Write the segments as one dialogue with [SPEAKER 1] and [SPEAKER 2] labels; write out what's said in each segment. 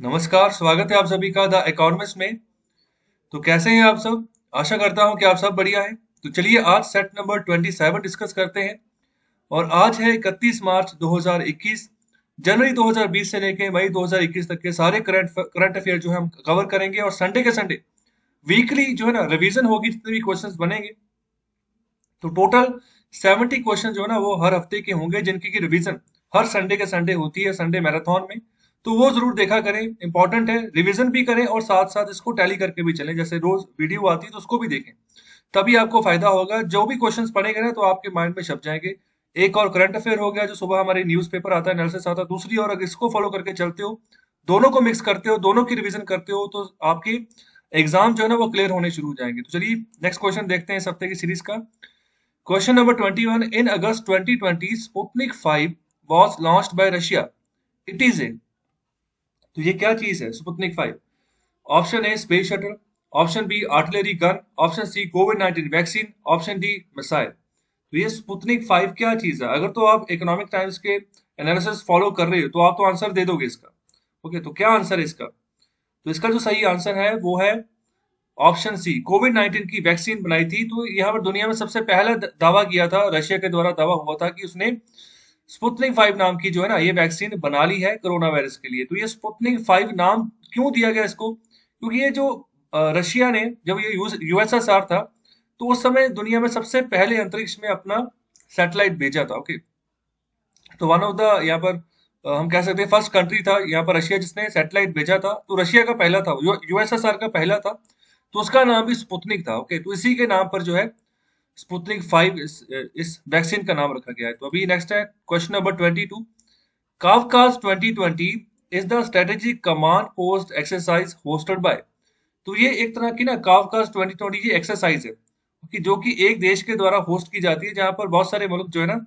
[SPEAKER 1] नमस्कार, स्वागत है आप सभी का द इकोनॉमिस्ट में। तो कैसे हैं आप सब? आशा करता हूं कि आप सब बढ़िया हैं। तो चलिए आज सेट नंबर 27 डिस्कस करते हैं। और आज है 31 मार्च 2021। जनवरी 2020 से लेके मई 2021 तक के सारे करंट अफेयर जो है हम कवर करेंगे, और संडे के संडे वीकली जो है ना रिवीजन होगी, जितने भी क्वेश्चंस बनेंगे। तो टोटल 70 क्वेश्चन जो है ना वो हर हफ्ते के होंगे, जिनकी की रिवीजन हर संडे के संडे होती है, संडे मैराथन में। तो वो जरूर देखा करें, इंपॉर्टेंट है, रिवीजन भी करें और साथ साथ इसको टैली करके भी चलें। जैसे रोज वीडियो आती है तो उसको भी देखें, तभी आपको फायदा होगा। जो भी क्वेश्चंस पढ़ेंगे ना तो आपके माइंड में छप जाएंगे। एक और करंट अफेयर हो गया जो सुबह हमारे न्यूज़पेपर आता है, एनालिसिस आता है। दूसरी और अगर इसको फॉलो करके चलते हो, दोनों को मिक्स करते हो, दोनों की रिवीजन करते हो, तो आपकी एग्जाम जो है ना वो क्लियर होने शुरू हो जाएंगे। तो चलिए नेक्स्ट क्वेश्चन देखते हैं इस हफ्ते की सीरीज का। Question number 21. In August 2020, Sputnik 5 was launched by Russia. It is a, तो ये क्या चीज है Sputnik 5? Option A space shuttle, option B artillery gun, option C covid 19 vaccine, option D missile. तो ये स्पुतनिक 5 क्या चीज है? अगर तो आप इकोनॉमिक टाइम्स के एनालिसिस फॉलो कर रहे हो तो आप तो आंसर दे दोगे इसका। ओके, तो क्या आंसर है इसका? तो इसका जो सही आंसर है वो है ऑप्शन सी, कोविड 19 की वैक्सीन बनाई थी। तो यहाँ पर दुनिया में सबसे पहला दावा किया था, रशिया के द्वारा दावा हुआ था कि उसने स्पुतनिक 5 नाम की जो है ना ये वैक्सीन बना ली है कोरोना वायरस के लिए। तो ये स्पुतनिक 5 नाम क्यों दिया गया इसको? क्योंकि ये जो रशिया ने, जब ये यूएसएसआर था, तो उस समय दुनिया में सबसे पहले अंतरिक्ष में अपना सैटेलाइट भेजा था। ओके, तो वन ऑफ द यहाँ पर हम कह सकते हैं फर्स्ट कंट्री था यहाँ पर रशिया, जिसने सैटेलाइट भेजा था। तो रशिया का पहला था, यूएसएसआर का पहला था। तो उसका नाम भी स्पुतनिक था। ओके, तो इसी के नाम पर जो है स्पुतनिक 5 इस वैक्सीन का नाम रखा गया है। तो अभी नेक्स्ट है question number 22। काफकाज 2020 is the strategic command post exercise hosted by. तो ये एक तरह की ना काफकाज 2020 ये एक्सरसाइज है कि जो कि एक देश के द्वारा होस्ट की जाती है, जहां पर बहुत सारे मुल्क जो है ना,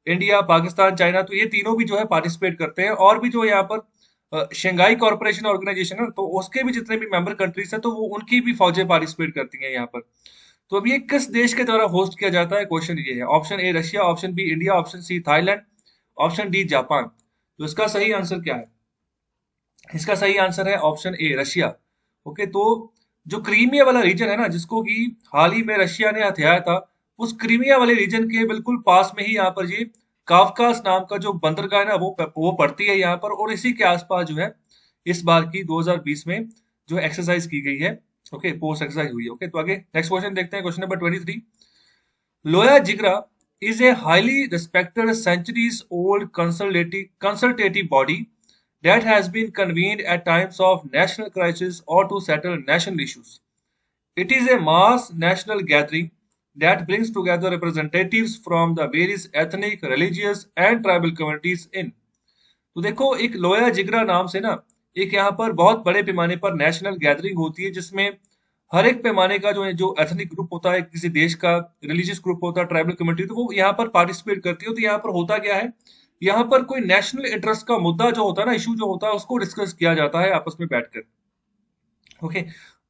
[SPEAKER 1] इंडिया, पाकिस्तान, चाइना, तो ये तीनों भी जो है पार्टिसिपेट करते हैं। और भी जो यहाँ पर शंघाई कॉर्पोरेशन ऑर्गेनाइजेशन है, तो उसके भी जितने भी मेंबर कंट्रीज हैं, तो वो उनकी भी फौजें पार्टिसिपेट करती हैं यहाँ पर। तो अब ये किस देश के द्वारा होस्ट किया जाता है, क्वेश्चन ये है। Option A Russia, option B India, option C Thailand, option D Japan. तो इसका सही आंसर क्या है? इसका सही आंसर है ऑप्शन ए रशिया। ओके, तो जो क्रीमिया वाला रीजन है ना, जिसको कि हाल ही में रशिया ने हथियाया था, उस क्रीमिया वाले रीजन के बिल्कुल पास में ही यहाँ पर ये काफकास नाम का जो बंदरगाह है ना वो पड़ती है यहाँ पर। और इसी के आसपास जो है इस बार की 2020 में जो एक्सरसाइज की गई है। ओके, पोस्ट एक्सरसाइज हुई है। ओके, तो आगे नेक्स्ट क्वेश्चन देखते हैं, क्वेश्चन नंबर 23। लोया जिग्रा is a highly respected centuries old consultative body that has been convened at times of national crisis or to settle national issues. It is a mass national gathering that brings together representatives from the various ethnic, religious and tribal communities in। तो देखो, एक लोया जिगरा नाम से ना एक यहाँ पर बहुत बड़े पैमाने पर नेशनल गैदरिंग होती है, जिसमें हर एक पैमाने का जो एथनिक ग्रुप होता है, किसी देश का रिलीजियस ग्रुप होता है, ट्राइबल कम्युनिटी, तो वो यहाँ पर पार्टिसिपेट करती है। तो यहाँ पर होता क्या है, यहाँ पर कोई नेशनल इंटरेस्ट का मुद्दा जो होता है ना, इशू जो होता है, उसको डिस्कस किया जाता है आपस में बैठकर। ओके,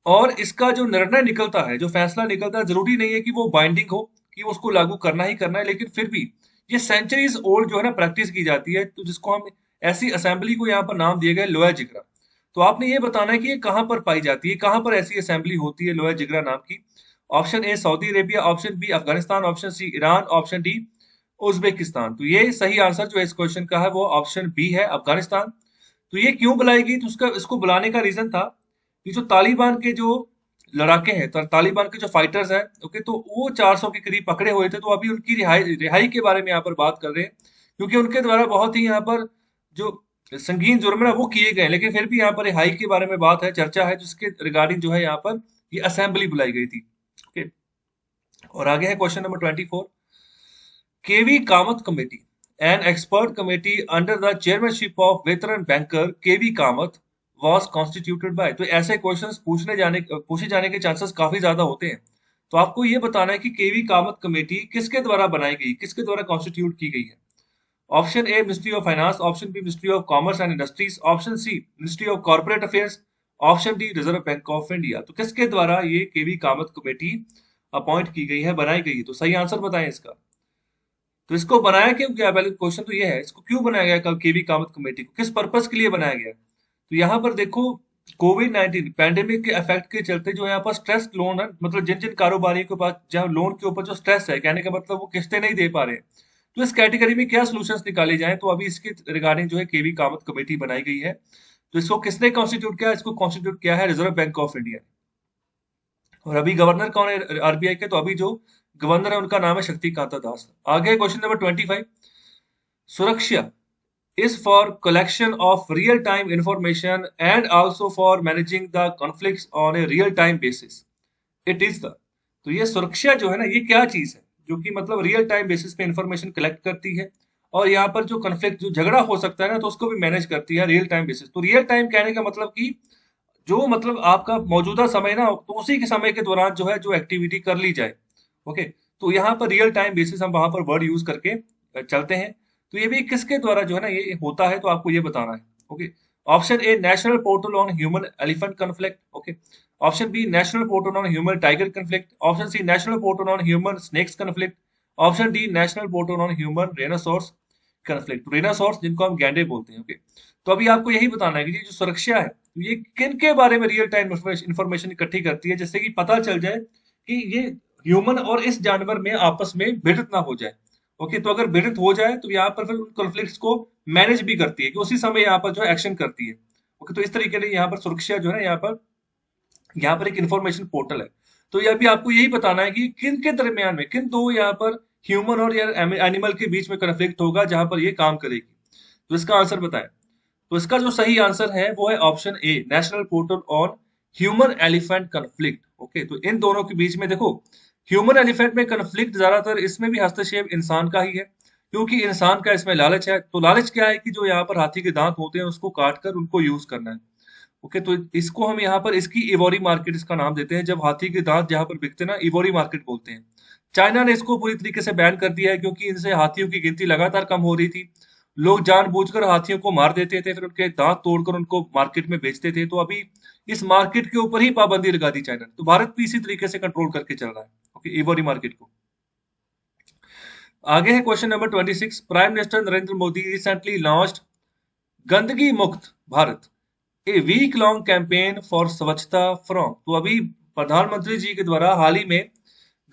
[SPEAKER 1] और इसका जो निर्णय निकलता है, जो फैसला निकलता है, जरूरी नहीं है कि वो बाइंडिंग हो, कि उसको लागू करना ही करना है, लेकिन फिर भी ये सेंचुरीज ओल्ड जो है ना प्रैक्टिस की जाती है। तो जिसको हम ऐसी असेंबली को यहाँ पर नाम दिया गया है लोया जिगरा। तो आपने ये बताना है कि ये कहाँ पर पाई जाती है, कहाँ पर ऐसी असेंबली होती है लोया जिगरा नाम की। Option A Saudi Arabia, option B Afghanistan, option C Iran, option D Uzbekistan. तो ये सही आंसर जो है इस क्वेश्चन का है वो ऑप्शन बी है, अफगानिस्तान। तो ये क्यों बुलाई गई? तो उसका इसको बुलाने का रीजन था कि जो तालिबान के जो लड़ाके हैं, तालिबान के जो फाइटर्स हैं, ओके, तो वो 400 के करीब पकड़े हुए थे। तो अभी उनकी रिहाई रिहाई के बारे में यहाँ पर बात कर रहे हैं, क्योंकि उनके द्वारा बहुत ही यहाँ पर जो संगीन जुर्म है वो किए गए। लेकिन फिर भी यहाँ पर रिहाई के बारे में बात है, चर्चा है, जिसके रिगार्डिंग जो है यहाँ पर ये असेंबली बुलाई गई थी। ओके, और आगे है question number 24। KV Kamath committee, an expert committee under the chairmanship of veteran banker KV Kamath was constituted by। तो ऐसे क्वेश्चंस पूछे जाने के चांसेस काफी ज्यादा होते हैं। तो आपको ये बताना है कि केवी कामत कमेटी किसके द्वारा बनाई गई, किसके द्वारा कॉन्स्टिट्यूट की गई है। Option A ministry of finance, option B ministry of commerce and industries, option C ministry of corporate affairs, option D reserve bank of India. तो किसके द्वारा ये केवी कामत कमेटी अपॉइंट की गई है, बनाई गई है? तो सही आंसर बताएं इसका। तो इसको बनाया क्यों गया? पहले क्वेश्चन तो ये है, इसको क्यों बनाया गया केवी कामत कमेटी को, किस पर्पस के लिए बनाया गया? तो यहाँ पर देखो, कोविड-19 पैंडेमिक के इफेक्ट के चलते जो यहाँ पर स्ट्रेस लोन है, मतलब जिन जिन कारोबारियों के पास जहाँ लोन के ऊपर जो स्ट्रेस है, कहने का मतलब वो किस्तें नहीं दे पा रहे हैं, तो इस कैटेगरी में क्या सॉल्यूशंस निकाले जाएं, तो अभी इसके रिगार्डिंग जो है केवी कामत कमेटी बनाई गई है। तो इसको किसने कॉन्स्टिट्यूट किया? इसको कॉन्स्टिट्यूट किया है रिजर्व बैंक ऑफ इंडिया। और अभी गवर्नर कौन है आरबीआई के? तो अभी जो गवर्नर है उनका नाम है शक्तिकांता दास। आगे क्वेश्चन नंबर 25, सुरक्षा is for collection of real-time information and also for managing the conflicts on a real-time basis. It is the, तो ये सुरक्षा जो है ना, ये क्या चीज है जो कि मतलब रियल टाइम बेसिस पे इंफॉर्मेशन कलेक्ट करती है, और यहाँ पर जो कन्फ्लिक्ट जो झगड़ा हो सकता है ना, तो उसको भी मैनेज करती है रियल टाइम बेसिस। तो रियल टाइम कहने का मतलब कि जो मतलब आपका मौजूदा समय ना, तो उसी के समय के दौरान जो है जो एक्टिविटी कर ली जाए। ओके, तो यहाँ पर रियल टाइम बेसिस हम वहां पर वर्ड यूज करके चलते हैं। तो ये भी किसके द्वारा जो है ना ये होता है, तो आपको ये बताना है। Okay, option A national portal on human elephant conflict. Okay, option B national portal on human tiger conflict. Option C national portal on human snakes conflict. Option D national portal on human rhinoceros conflict. Rhinoceros जिनको हम गैंडे बोलते हैं। Okay, तो अभी आपको यही बताना है कि ये जो सुरक्षा है, तो ये किन के बारे में रियल टाइम इंफॉर्मेशन इकट्ठी करती है, जिससे कि पता चल जाए कि ये ह्यूमन और इस जानवर में आपस में भिड़ंत ना हो जाए। ओके, तो अगर भिड़ंत हो जाए तो यहाँ पर फिर उन कॉन्फ्लिक्ट्स को मैनेज भी करती है कि उसी समय यहाँ पर जो है एक्शन करती है। ओके, तो इस तरीके से यहाँ पर सुरक्षा जो है यहाँ पर एक इंफॉर्मेशन पोर्टल है। तो ये अभी आपको यही बताना है कि किन के दरमियान में, किन दो यहाँ पर ह्यूमन और या एनिमल के बीच में कन्फ्लिक्ट होगा जहां पर ये काम करेगी। तो इसका आंसर बताएं। तो इसका जो सही आंसर है वो है option A national portal on human elephant conflict. Okay, तो इन दोनों के बीच में देखो, ह्यूमन एलिफेंट में कन्फ्लिक्ट ज्यादातर इसमें भी हस्तक्षेप इंसान का ही है, क्योंकि इंसान का इसमें लालच है। तो लालच क्या है कि जो यहाँ पर हाथी के दांत होते हैं उसको काट कर उनको यूज करना है। ओके, तो इसको हम यहाँ पर इसकी इवोरी मार्केट इसका नाम देते हैं। जब हाथी के दांत जहाँ पर बिकते हैं ना, इवोरी मार्केट बोलते हैं। चाइना ने इसको पूरी तरीके से बैन कर दिया है, क्योंकि इनसे हाथियों की गिनती लगातार कम हो रही थी। लोग जानबूझकर हाथियों को मार देते थे, फिर उनके दांत तोड़कर उनको मार्केट में बेचते थे। तो अभी इस मार्केट के ऊपर ही पाबंदी लगा दी चाइना ने। तो भारत भी इसी तरीके से कंट्रोल करके चल रहा है, ओके, इवोरी मार्केट को। आगे है question number 26, prime minister Narendra Modi recently launched गंदगी मुक्त Bharat, a week long campaign for स्वच्छता फ्रॉम। तो अभी प्रधानमंत्री जी के द्वारा हाल ही में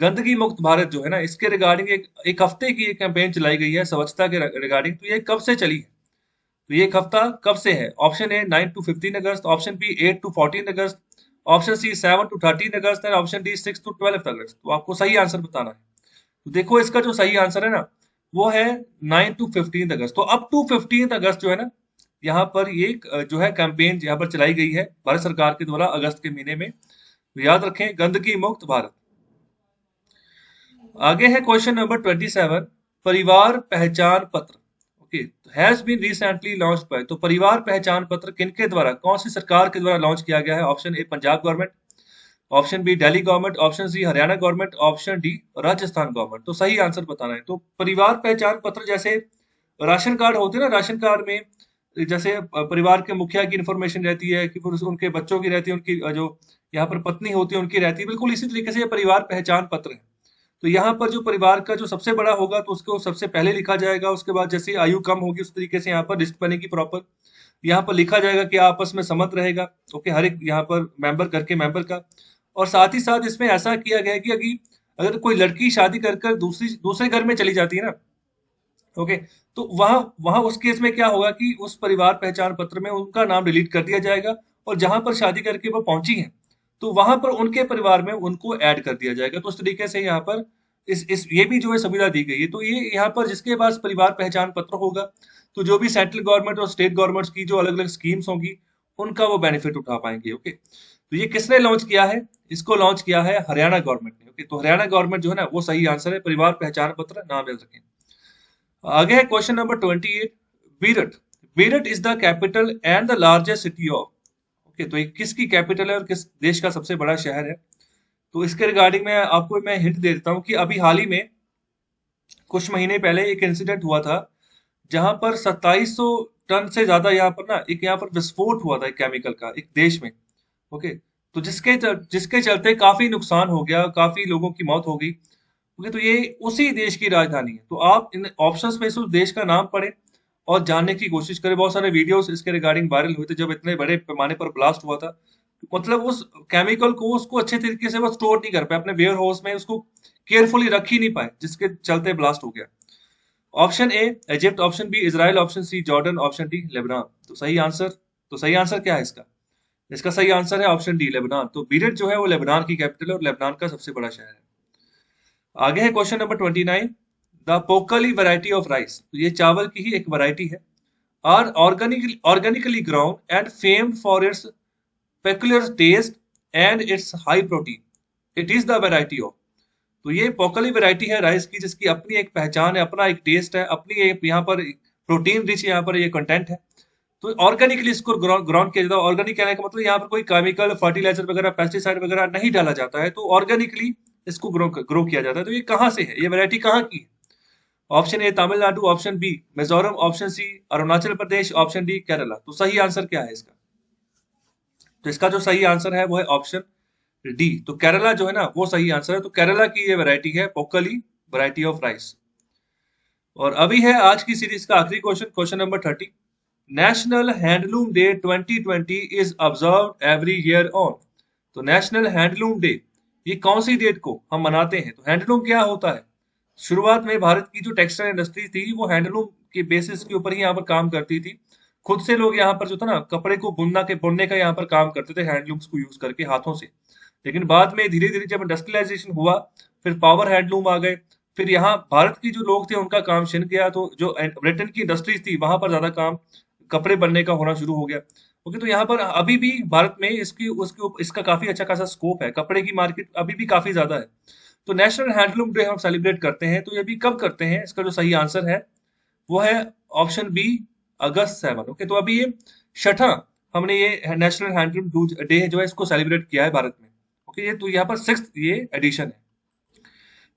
[SPEAKER 1] गंदगी मुक्त भारत जो है ना, इसके रिगार्डिंग एक हफ्ते की एक कैंपेन चलाई गई है स्वच्छता के रिगार्डिंग। तो ये कब से चली है? तो ये एक हफ्ता कब से है? ऑप्शन ए 9 टू 15 अगस्त, ऑप्शन बी 8 टू 14 अगस्त, ऑप्शन सी 7 टू 13 अगस्त एंड ऑप्शन डी 6 टू 12 अगस्त। तो आपको सही आंसर बताना है। तो देखो, इसका जो सही आंसर है ना, वो है 9 टू 15 अगस्त। तो अप टू 15 अगस्त जो है ना, यहाँ पर ये जो है कैंपेन यहाँ पर चलाई गई है भारत सरकार के द्वारा अगस्त के महीने में। तो याद रखें, गंदगी मुक्त भारत। आगे है क्वेश्चन नंबर 27, परिवार पहचान पत्र। Okay, has been recently launch by. तो परिवार पहचान पत्र किनके द्वारा, कौन सी सरकार के द्वारा लॉन्च किया गया है? Option A Punjab government, option B Delhi government, option C Haryana government, option D Rajasthan government. तो सही आंसर बताना है। तो परिवार पहचान पत्र जैसे राशन कार्ड होते हैं ना, राशन कार्ड में जैसे परिवार के मुखिया की इंफॉर्मेशन रहती है, कि फिर उनके बच्चों की रहती है, उनकी जो यहाँ पर पत्नी होती है उनकी रहती है, बिल्कुल इसी तरीके से ये परिवार पहचान पत्र है। तो यहाँ पर जो परिवार का जो सबसे बड़ा होगा तो उसको सबसे पहले लिखा जाएगा, उसके बाद जैसे आयु कम होगी उस तरीके से यहाँ पर लिस्ट बनेगी प्रॉपर। यहाँ पर लिखा जाएगा कि आपस में सम्मत रहेगा, ओके, हर एक यहाँ पर मेंबर करके मेंबर का। और साथ ही साथ इसमें ऐसा किया गया है कि अगर कोई लड़की शादी कर कर दूसरे घर में चली जाती है ना, ओके, तो वहां वहां उस केस में क्या होगा कि उस परिवार पहचान पत्र में उनका नाम डिलीट कर दिया जाएगा, और जहां पर शादी करके वो पहुंची है तो वहां पर उनके परिवार में उनको ऐड कर दिया जाएगा। तो उस तरीके से यहाँ पर इस ये भी जो है सुविधा दी गई है। तो ये यहाँ पर जिसके पास परिवार पहचान पत्र होगा, तो जो भी सेंट्रल गवर्नमेंट और स्टेट गवर्नमेंट्स की जो अलग अलग स्कीम्स होंगी उनका वो बेनिफिट उठा पाएंगे। ओके, तो ये किसने लॉन्च किया है? इसको लॉन्च किया है हरियाणा गवर्नमेंट ने। ओके, तो हरियाणा गवर्नमेंट जो है ना, वो सही आंसर है, परिवार पहचान पत्र नाम याद रखें। आगे है question number 28, Beirut. Beirut is the capital and the largest city of. Okay, तो ये किसकी कैपिटल है और किस देश का सबसे बड़ा शहर है? तो इसके रिगार्डिंग में आपको मैं हिंट दे देता हूँ कि अभी हाल ही में कुछ महीने पहले एक इंसिडेंट हुआ था, जहां पर 2700 टन से ज्यादा यहाँ पर ना एक यहाँ पर विस्फोट हुआ था एक केमिकल का एक देश में। ओके, तो जिसके चलते काफी नुकसान हो गया, काफी लोगों की मौत हो गई। ओके, तो ये उसी देश की राजधानी है। तो आप इन ऑप्शंस में से उस देश का नाम पढ़ें और जानने की कोशिश करें। बहुत सारे वीडियोस इसके रिगार्डिंग वायरल हुए थे जब इतने बड़े पैमाने पर ब्लास्ट हुआ था। मतलब उस केमिकल को उसको अच्छे तरीके से वो स्टोर नहीं कर पाए अपने वेयर हाउस में, उसको केयरफुली रख ही नहीं पाए, जिसके चलते ब्लास्ट हो गया। Option A Egypt, option B Israel, option C Jordan, option D Lebanon. तो सही आंसर क्या है इसका? इसका सही आंसर है ऑप्शन डी लेबनान। तो बीरेट जो है वो लेबनान की कैपिटल है और लेबनान का सबसे बड़ा शहर है। आगे है question number 29। The Pokkali variety of rice, तो ये चावल की ही एक वैरायटी है। Are organically grown and famed for its peculiar taste and its high protein. It is the variety of. तो ये पोकली वैरायटी है राइस की जिसकी अपनी एक पहचान है, अपना एक टेस्ट है, अपनी एक यहाँ पर प्रोटीन रिच यहाँ पर ये कंटेंट है। तो ऑर्गेनिकली इसको ग्राउंड किया जाता है। ऑर्गेनिक कहने का मतलब यहाँ पर कोई केमिकल फर्टिलाइजर वगैरह पेस्टिसाइड वगैरह नहीं डाला जाता है, तो ऑर्गेनिकली इसको ग्रो किया जाता है। तो ये कहाँ से है, ये वैरायटी कहाँ की है? Option A Tamil Nadu, option B Mizoram, option C Arunachal Pradesh, option D Kerala. तो सही आंसर क्या है इसका? तो इसका जो सही आंसर है वो है ऑप्शन डी। तो केरला जो है ना वो सही आंसर है। तो केरला की ये वैरायटी है पोकली वैरायटी ऑफ राइस। और अभी है आज की सीरीज का आखिरी question, question number 30। National handloom day 2020 is observed every year on. तो नेशनल हैंडलूम डे ये कौन सी डेट को हम मनाते हैं? तो हैंडलूम क्या होता है? शुरुआत में भारत की जो टेक्सटाइल इंडस्ट्री थी वो हैंडलूम के बेसिस के ऊपर ही यहाँ पर काम करती थी। खुद से लोग यहाँ पर जो था ना कपड़े को बुनने का यहाँ पर काम करते थे हैंडलूम्स को यूज करके हाथों से। लेकिन बाद में धीरे धीरे जब इंडस्ट्रियलाइजेशन हुआ, फिर पावर हैंडलूम आ गए। फिर यहाँ भारत की जो लोग थे उनका काम छिन गया, तो जो ब्रिटेन की इंडस्ट्रीज थी वहां पर ज्यादा काम कपड़े बनने का होना शुरू हो गया। ओके, तो यहाँ पर अभी भी भारत में इसका काफी अच्छा खासा स्कोप है, कपड़े की मार्केट अभी भी काफी ज्यादा है। तो नेशनल हैंडलूम डे हम सेलिब्रेट करते हैं, तो ये भी कब करते हैं? इसका जो सही आंसर है वो है ऑप्शन बी अगस्त 7। ओके, तो अभी ये छठा हमने ये नेशनल हैंडलूम डे जो है इसको सेलिब्रेट किया है भारत में। ओके, ये तो यहाँ पर 6th ये एडिशन है।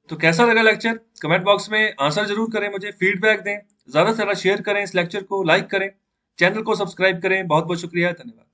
[SPEAKER 1] तो कैसा लगा लेक्चर? कमेंट बॉक्स में आंसर जरूर करें, मुझे फीडबैक दें, ज्यादा से ज्यादा शेयर करें, इस लेक्चर को लाइक करें, चैनल को सब्सक्राइब करें। बहुत बहुत शुक्रिया, धन्यवाद।